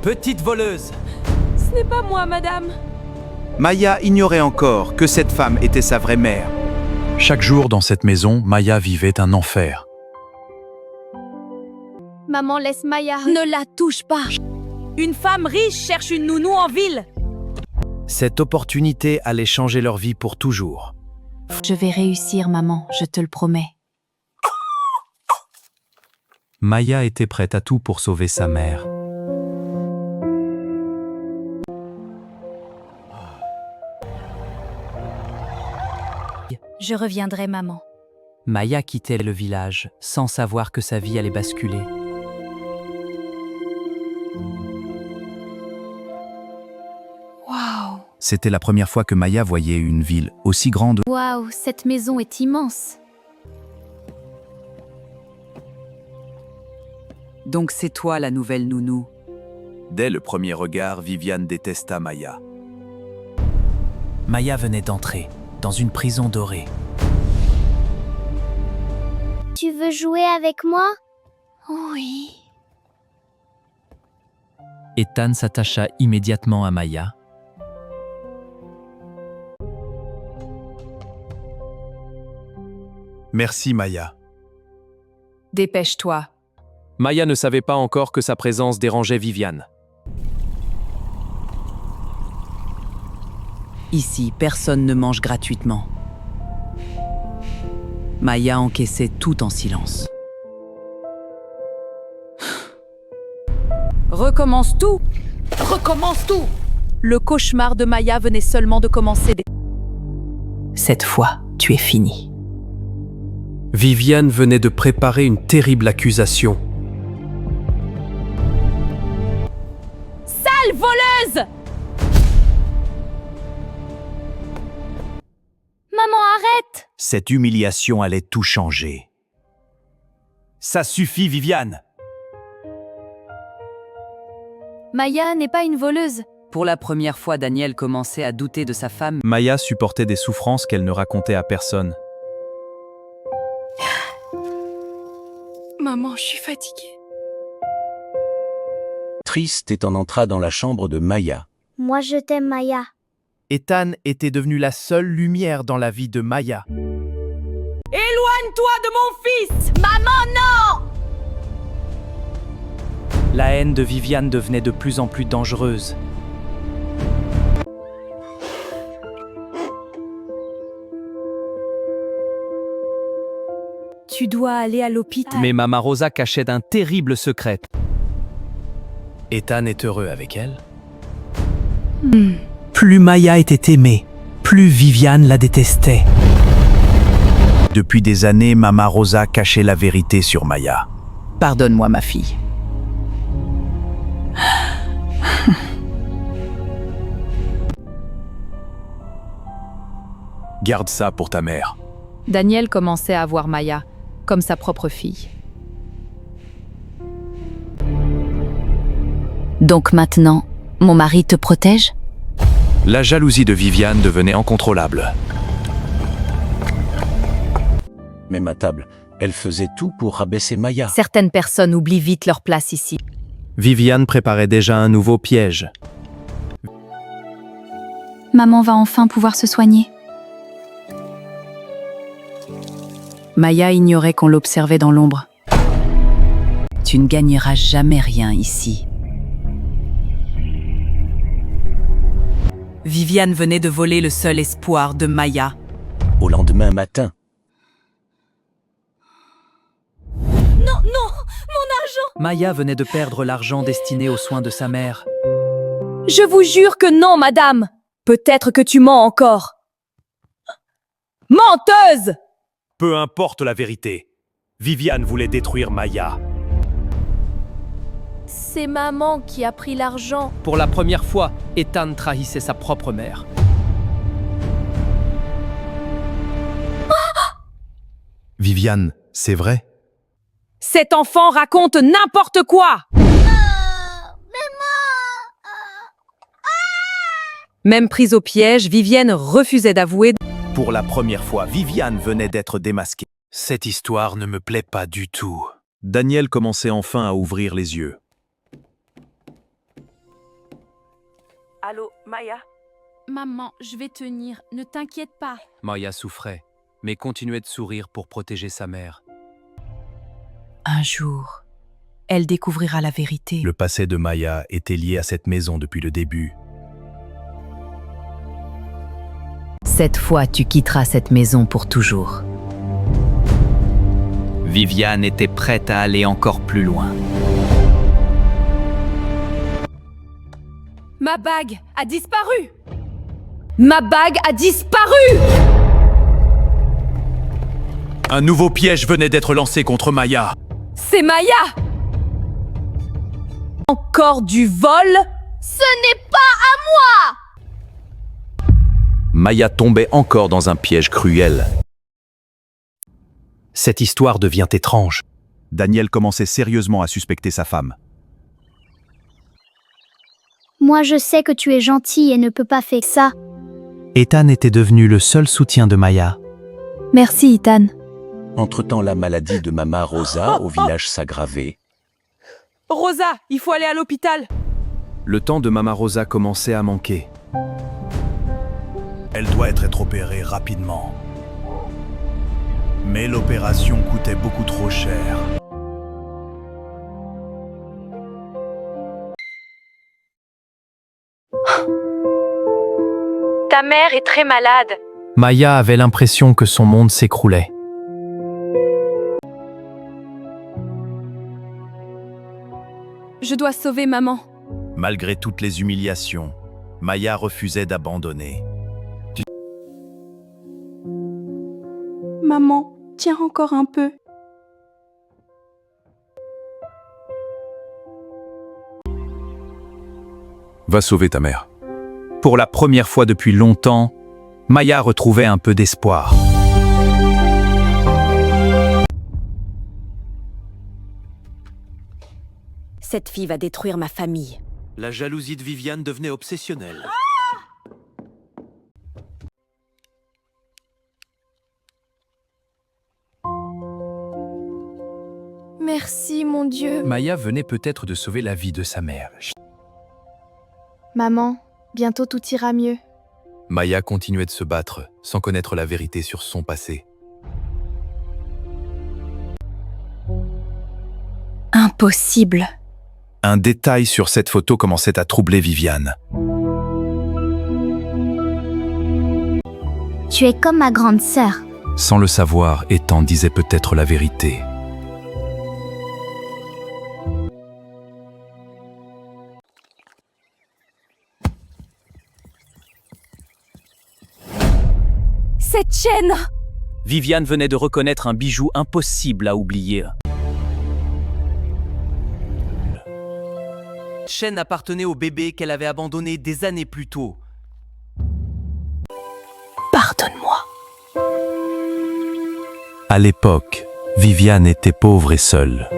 Petite voleuse! Ce n'est pas moi, madame. Maya ignorait encore que cette femme était sa vraie mère. Chaque jour dans cette maison, Maya vivait un enfer. Maman, laisse Maya. Ne la touche pas. Une femme riche cherche une nounou en ville. Cette opportunité allait changer leur vie pour toujours. Je vais réussir, maman, je te le promets. Maya était prête à tout pour sauver sa mère. Je reviendrai, maman. Maya quittait le village sans savoir que sa vie allait basculer. Waouh! C'était la première fois que Maya voyait une ville aussi grande. Waouh, cette maison est immense. Donc c'est toi la nouvelle nounou. Dès le premier regard, Viviane détesta Maya. Maya venait d'entrer dans une prison dorée. Tu veux jouer avec moi? Oui. Ethan s'attacha immédiatement à Maya. Merci Maya. Dépêche-toi. Maya ne savait pas encore que sa présence dérangeait Viviane. Ici, personne ne mange gratuitement. Maya encaissait tout en silence. Recommence tout! Recommence tout! Le cauchemar de Maya venait seulement de commencer. Cette fois, tu es fini. Viviane venait de préparer une terrible accusation. Sale voleuse! Maman, arrête! Cette humiliation allait tout changer. Ça suffit, Viviane! Maya n'est pas une voleuse. Pour la première fois, Daniel commençait à douter de sa femme. Maya supportait des souffrances qu'elle ne racontait à personne. Maman, je suis fatiguée. Ethan entra dans la chambre de Maya. Moi je t'aime Maya. Ethan était devenu la seule lumière dans la vie de Maya. Éloigne-toi de mon fils! Maman, non! La haine de Viviane devenait de plus en plus dangereuse. Tu dois aller à l'hôpital. Mais Mama Rosa cachait un terrible secret. Ethan est heureux avec elle. Plus Maya était aimée, plus Viviane la détestait. Depuis des années, Mama Rosa cachait la vérité sur Maya. Pardonne-moi, ma fille. Garde ça pour ta mère. Daniel commençait à voir Maya comme sa propre fille. Donc maintenant, mon mari te protège? La jalousie de Viviane devenait incontrôlable. Même à table, elle faisait tout pour rabaisser Maya. Certaines personnes oublient vite leur place ici. Viviane préparait déjà un nouveau piège. Maman va enfin pouvoir se soigner. Maya ignorait qu'on l'observait dans l'ombre. Tu ne gagneras jamais rien ici. Viviane venait de voler le seul espoir de Maya. Au lendemain matin, Maya venait de perdre l'argent destiné aux soins de sa mère. Je vous jure que non, madame. Peut-être que tu mens encore. Menteuse! Peu importe la vérité. Viviane voulait détruire Maya. C'est maman qui a pris l'argent. Pour la première fois, Ethan trahissait sa propre mère. Viviane, c'est vrai? Cet enfant raconte n'importe quoi! Même prise au piège, Viviane refusait d'avouer. Pour la première fois, Viviane venait d'être démasquée. Cette histoire ne me plaît pas du tout. Daniel commençait enfin à ouvrir les yeux. Allô, Maya? Maman, je vais tenir, ne t'inquiète pas. Maya souffrait, mais continuait de sourire pour protéger sa mère. Un jour, elle découvrira la vérité. Le passé de Maya était lié à cette maison depuis le début. Cette fois, tu quitteras cette maison pour toujours. Viviane était prête à aller encore plus loin. Ma bague a disparu. Ma bague a disparu. Un nouveau piège venait d'être lancé contre Maya. C'est Maya. Encore du vol? Ce n'est pas à moi. Maya tombait encore dans un piège cruel. Cette histoire devient étrange. Daniel commençait sérieusement à suspecter sa femme. Moi je sais que tu es gentil et ne peux pas faire ça. Ethan était devenu le seul soutien de Maya. Merci, Ethan. Entre-temps, la maladie de Mama Rosa au village s'aggravait. Rosa, il faut aller à l'hôpital. Le temps de Mama Rosa commençait à manquer. Elle doit être opérée rapidement. Mais l'opération coûtait beaucoup trop cher. Ta mère est très malade. Maya avait l'impression que son monde s'écroulait. Je dois sauver maman. Malgré toutes les humiliations, Maya refusait d'abandonner. Maman, tiens encore un peu. Va sauver ta mère. Pour la première fois depuis longtemps, Maya retrouvait un peu d'espoir. Cette fille va détruire ma famille. La jalousie de Viviane devenait obsessionnelle. Merci, mon Dieu. Maya venait peut-être de sauver la vie de sa mère. Maman, bientôt tout ira mieux. Maya continuait de se battre, sans connaître la vérité sur son passé. Impossible. Un détail sur cette photo commençait à troubler Viviane. Tu es comme ma grande sœur. Sans le savoir, Ethan disait peut-être la vérité. Cette chaîne. Viviane venait de reconnaître un bijou impossible à oublier. Cette chaîne appartenait au bébé qu'elle avait abandonné des années plus tôt. Pardonne-moi. À l'époque, Viviane était pauvre et seule.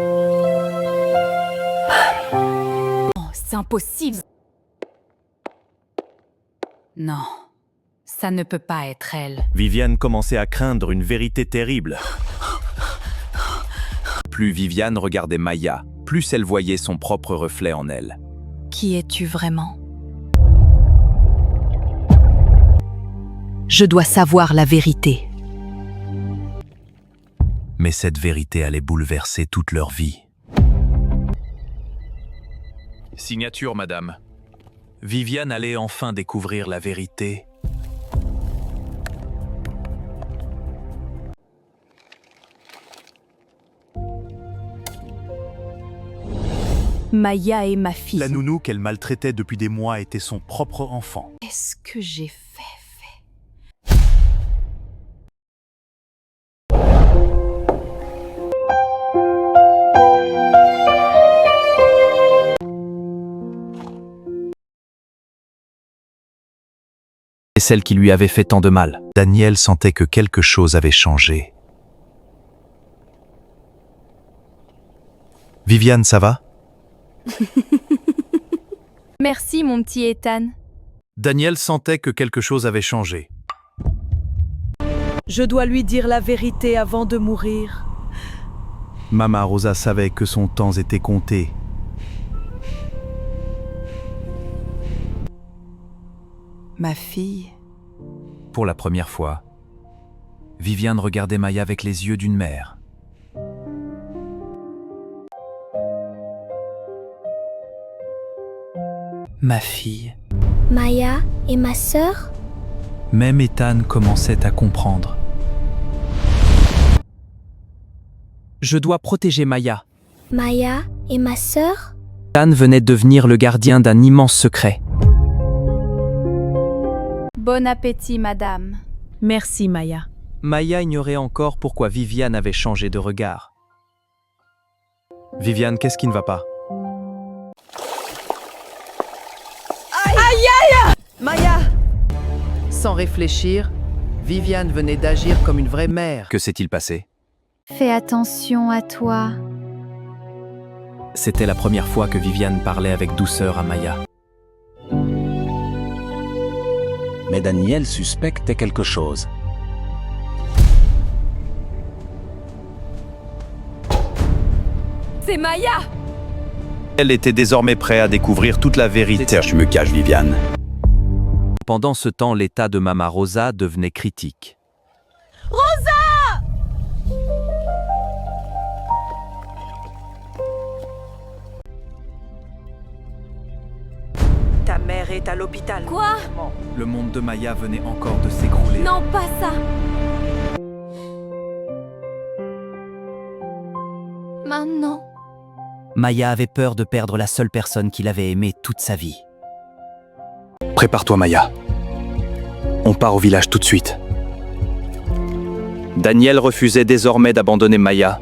C'est impossible. Non, ça ne peut pas être elle. Viviane commençait à craindre une vérité terrible. Plus Viviane regardait Maya, plus elle voyait son propre reflet en elle. Qui es-tu vraiment? Je dois savoir la vérité. Mais cette vérité allait bouleverser toute leur vie. Signature, madame. Viviane allait enfin découvrir la vérité. Maya est ma fille. La nounou qu'elle maltraitait depuis des mois était son propre enfant. Qu'est-ce que j'ai fait? Et celle qui lui avait fait tant de mal. Daniel sentait que quelque chose avait changé. Viviane, ça va? Merci, mon petit Ethan. Daniel sentait que quelque chose avait changé. Je dois lui dire la vérité avant de mourir. Mama Rosa savait que son temps était compté. Ma fille. Pour la première fois, Viviane regardait Maya avec les yeux d'une mère. Ma fille. Maya et ma sœur? Même Ethan commençait à comprendre. Je dois protéger Maya. Maya et ma sœur? Ethan venait devenir le gardien d'un immense secret. Bon appétit, madame. Merci, Maya. Maya ignorait encore pourquoi Viviane avait changé de regard. Viviane, qu'est-ce qui ne va pas? Maya! Sans réfléchir, Viviane venait d'agir comme une vraie mère. Que s'est-il passé? Fais attention à toi. C'était la première fois que Viviane parlait avec douceur à Maya. Mais Daniel suspectait quelque chose. C'est Maya! Elle était désormais prête à découvrir toute la vérité. Je me cache, Viviane. Pendant ce temps, l'état de Mama Rosa devenait critique. Ta mère est à l'hôpital. Quoi? Le monde de Maya venait encore de s'écrouler. Non, pas ça! Maintenant. Maya avait peur de perdre la seule personne qu'il avait aimée toute sa vie. Prépare-toi, Maya. On part au village tout de suite. Daniel refusait désormais d'abandonner Maya.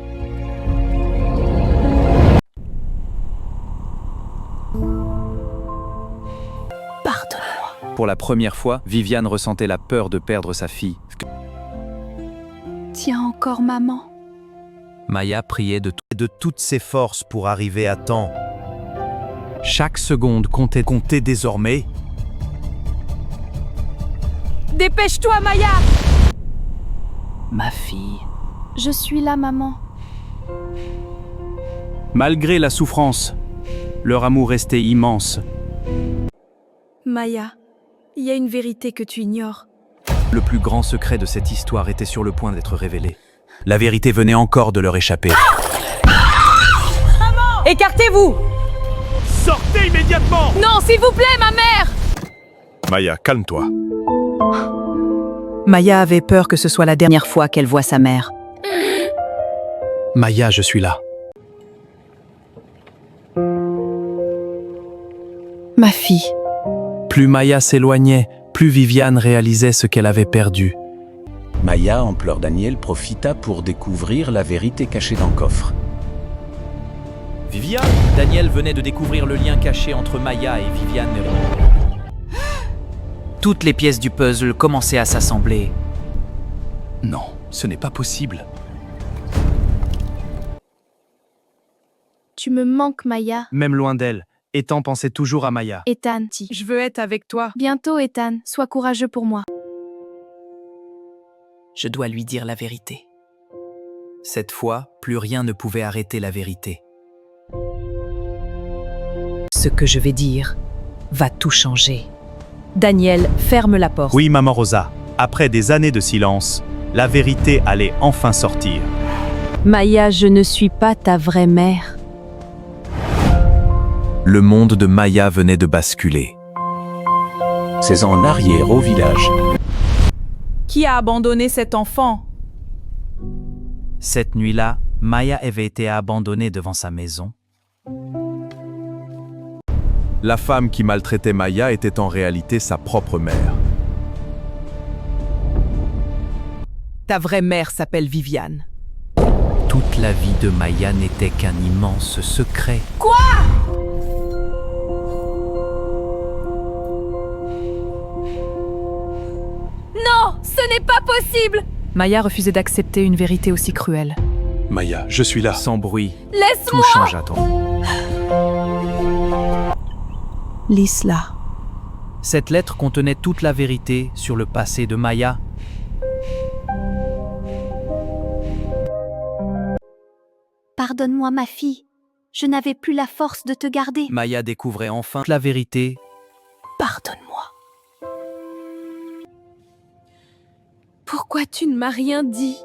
Pardonne-moi. Pour la première fois, Viviane ressentait la peur de perdre sa fille. Tiens encore maman. Maya priait de toutes ses forces pour arriver à temps. Chaque seconde comptait désormais. Dépêche-toi, Maya! Ma fille. Je suis là, maman. Malgré la souffrance, leur amour restait immense. Maya, il y a une vérité que tu ignores. Le plus grand secret de cette histoire était sur le point d'être révélé. La vérité venait encore de leur échapper. Écartez-vous! Sortez immédiatement! Non, s'il vous plaît, ma mère! Maya, calme-toi. Maya avait peur que ce soit la dernière fois qu'elle voit sa mère. Maya, je suis là. Ma fille. Plus Maya s'éloignait, plus Viviane réalisait ce qu'elle avait perdu. Maya, en pleurs, Daniel profita pour découvrir la vérité cachée dans le coffre. Viviane, Daniel venait de découvrir le lien caché entre Maya et Viviane Merrill. Toutes les pièces du puzzle commençaient à s'assembler. Non, ce n'est pas possible. Tu me manques, Maya. Même loin d'elle, Ethan pensait toujours à Maya. Ethan. Je veux être avec toi. Bientôt, Ethan. Sois courageux pour moi. Je dois lui dire la vérité. Cette fois, plus rien ne pouvait arrêter la vérité. Ce que je vais dire va tout changer. Daniel, ferme la porte. Oui, maman Rosa. Après des années de silence, la vérité allait enfin sortir. Maya, je ne suis pas ta vraie mère. Le monde de Maya venait de basculer. C'est en arrière au village. Qui a abandonné cet enfant? Cette nuit-là, Maya avait été abandonnée devant sa maison. La femme qui maltraitait Maya était en réalité sa propre mère. Ta vraie mère s'appelle Viviane. Toute la vie de Maya n'était qu'un immense secret. Non, ce n'est pas possible! Maya refusait d'accepter une vérité aussi cruelle. Maya, je suis là. Sans bruit, tout Laisse-moi! changea. Lis-la. Cette lettre contenait toute la vérité sur le passé de Maya. Pardonne-moi, ma fille. Je n'avais plus la force de te garder. Maya découvrait enfin la vérité. Pardonne-moi. Pourquoi tu ne m'as rien dit?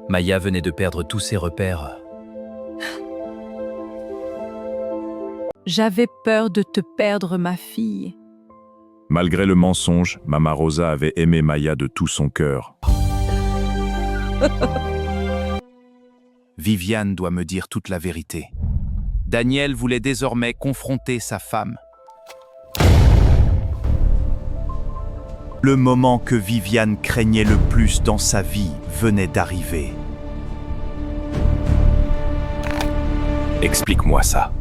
Maya venait de perdre tous ses repères. J'avais peur de te perdre, ma fille. Malgré le mensonge, Mama Rosa avait aimé Maya de tout son cœur. Viviane doit me dire toute la vérité. Daniel voulait désormais confronter sa femme. Le moment que Viviane craignait le plus dans sa vie venait d'arriver. Explique-moi ça.